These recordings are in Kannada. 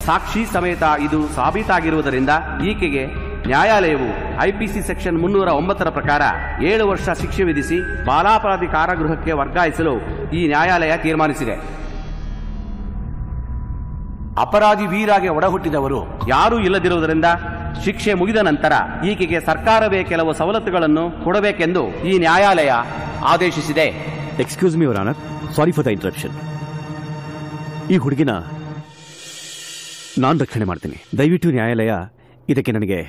ಸಾಕ್ಷಿ ಸಮೇತ ಇದು ಸಾಬೀತಾಗಿರುವುದರಿಂದ ಈಕೆಗೆ ನ್ಯಾಯಾಲಯವು ಐಪಿಸಿ ಸೆಕ್ಷನ್ 309 ಪ್ರಕಾರ 7 ವರ್ಷ ಶಿಕ್ಷೆ ವಿಧಿಸಿ ಬಾಲಾಪರಾಧಿ ಕಾರಾಗೃಹಕ್ಕೆ ವರ್ಗಾಯಿಸಲು ಈ ನ್ಯಾಯಾಲಯ ತೀರ್ಮಾನಿಸಿದೆ. ಅಪರಾಧಿ ವೀರಾಗೆ ಒಡಹುಟ್ಟಿದವರು ಯಾರೂ ಇಲ್ಲದಿರುವುದರಿಂದ ಶಿಕ್ಷೆ ಮುಗಿದ ನಂತರ ಈಕೆಗೆ ಸರ್ಕಾರವೇ ಕೆಲವು ಸವಲತ್ತುಗಳನ್ನು ಕೊಡಬೇಕೆಂದು ಈ ನ್ಯಾಯಾಲಯ ಆದೇಶಿಸಿದೆ. Excuse me your honour, sorry for the interruption. ಈ ಹುಡುಗಿನ ನಾನು ರಕ್ಷಣೆ ಮಾಡ್ತೀನಿ. ದಯವಿಟ್ಟು ನ್ಯಾಯಾಲಯ ಇದಕ್ಕೆ ನನಗೆ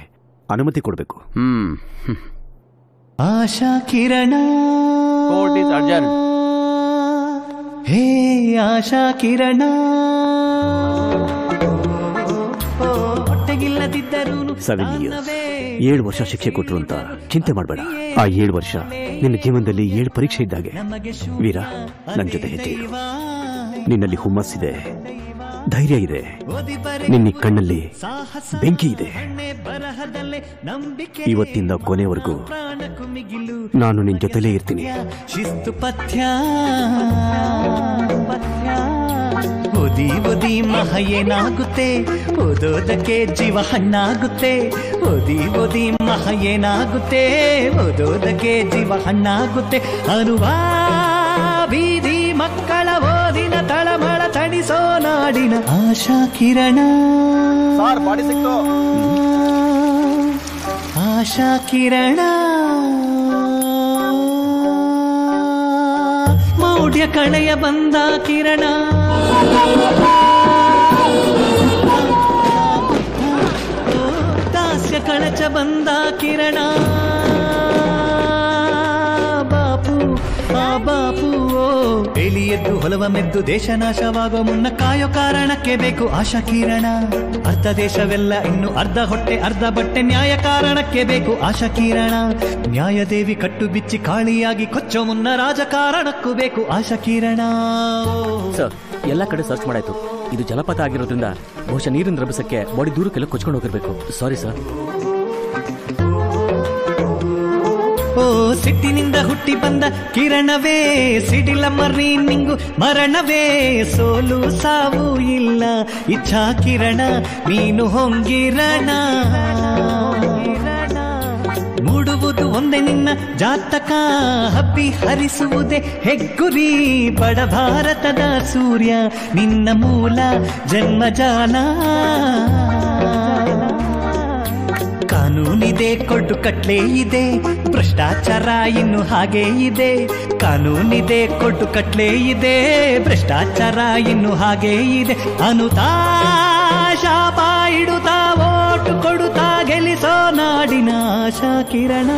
ಅನುಮತಿ ಕೊಡಬೇಕು. Asha Kirana, court is adjourn. Hey Asha Kirana, ಹೊಟ್ಟೆಗಿಲ್ಲದಿದ್ದರೂ 7 years 7 ವರ್ಷ ಶಿಕ್ಷೆ ಕೊಟ್ಟರು ಅಂತ ಚಿಂತೆ ಮಾಡಬೇಡ. ಆ 7 ವರ್ಷ ನಿನ್ನ ಜೀವನದಲ್ಲಿ 7 ಪರೀಕ್ಷೆ ಇದ್ದಾಗೆ. ವೀರ, ನನ್ನ ಜೊತೆ ಹೆಜ್ಜೆ ಇಡು. ನಿನ್ನಲ್ಲಿ ಹುಮ್ಮಸ್ಸಿದೆ, ಧೈರ್ಯ ಇದೆ, ನಿನ್ನ ಕಣ್ಣಲ್ಲಿ ಬೆಂಕಿ ಇದೆ. ಇವತ್ತಿಂದ ಕೊನೆವರೆಗೂ ನಾನು ನಿನ್ನ ಜೊತೆಲೇ ಇರ್ತೀನಿ. ಶಿಸ್ತು ಪಥ್ಯ ಓದಿ ಓದಿ ಮಹ ಏನಾಗುತ್ತೆ, ಓದೋದಕ್ಕೆ ಜೀವ ಹಣ್ಣಾಗುತ್ತೆ. ಓದಿ ಓದಿ ಮಹ ಏನಾಗುತ್ತೆ, ಓದೋದಕ್ಕೆ ಜೀವ ಹಣ್ಣಾಗುತ್ತೆ. ಅನುವ ಬೀದಿ ಮಕ್ಕಳ ಓದಿನ ತಳಮಳ ತಣಿಸೋ ನಾಡಿನ ಆಶಾ ಕಿರಣ. ಆಶಾ ಕಿರಣ, ಮೌಢ್ಯ ಕಳೆಯ ಬಂದ ಕಿರಣ. ದಾಸ್ಯ ಕಳಚ ಬಂದ ಕಿರಣ. ಬಾಪು ಆ ಬಾಪು ಎಲಿಯದ್ದು ಹೊಲವ ಮೆದ್ದು ದೇಶ ನಾಶವಾಗೋ ಮುನ್ನ ಕಾಯೋ ಕಾರಣಕ್ಕೆ ಬೇಕು ಆಶಾ ಕಿರಣ. ಅರ್ಧ ದೇಶವೆಲ್ಲ ಇನ್ನು ಅರ್ಧ ಹೊಟ್ಟೆ ಅರ್ಧ ಬಟ್ಟೆ ನ್ಯಾಯ ಕಾರಣಕ್ಕೆ ಬೇಕು ಆಶಾ ಕಿರಣ. ನ್ಯಾಯದೇವಿ ಕಟ್ಟು ಬಿಚ್ಚಿ ಕಾಳಿಯಾಗಿ ಕೊಚ್ಚೋ ಮುನ್ನ ರಾಜಕಾರಣಕ್ಕೂ ಬೇಕು ಆಶಾ ಕಿರಣ. ಸರ್, ಎಲ್ಲ ಕಡೆ ಸರ್ಚ್ ಮಾಡಾಯ್ತು. ಇದು ಜಲಪಾತ ಆಗಿರೋದ್ರಿಂದ ಬಹುಶಃ ನೀರಿನ ರಭಸಕ್ಕೆ ಬಾಡಿ ದೂರಕ್ಕೆಲ್ಲ ಕೊಚ್ಕೊಂಡು ಹೋಗಿರ್ಬೇಕು. Sorry sir. ಓ ಸಿಟ್ಟಿನಿಂದ ಹುಟ್ಟಿ ಬಂದ ಕಿರಣವೇ, ಸಿಡಿಲ ಮರೀನಿಂಗು ಮರಣವೇ. ಸೋಲು ಸಾವು ಇಲ್ಲ ಇಚ್ಛಾ ಕಿರಣ, ನೀನು ಹೊಂಗಿರಣ. ಮೂಡುವುದು ಒಂದೇ ನಿನ್ನ ಜಾತಕ, ಹಬ್ಬಿ ಹರಿಸುವುದೇ ಹೆಗ್ಗುರಿ. ಬಡ ಭಾರತದ ಸೂರ್ಯ ನಿನ್ನ ಮೂಲ ಜನ್ಮಜಾಲ. ಕಾನೂನಿದೆ, ಕೊಟ್ಟು ಕಟ್ಲೆ ಇದೆ, ಭ್ರಷ್ಟಾಚಾರ ಇನ್ನು ಹಾಗೆ ಇದೆ. ಕಾನೂನಿದೆ, ಕೊಟ್ಟು ಕಟ್ಲೆ ಇದೆ, ಭ್ರಷ್ಟಾಚಾರ ಇನ್ನು ಹಾಗೆ ಇದೆ. ಅನುತಾ ಶಾಪ ಇಡುತ್ತಾ ಓಟು ಕೊಡುತ್ತಾ ಗೆಲ್ಲಿಸೋ ನಾಡಿನ ಆಶಾ ಕಿರಣ.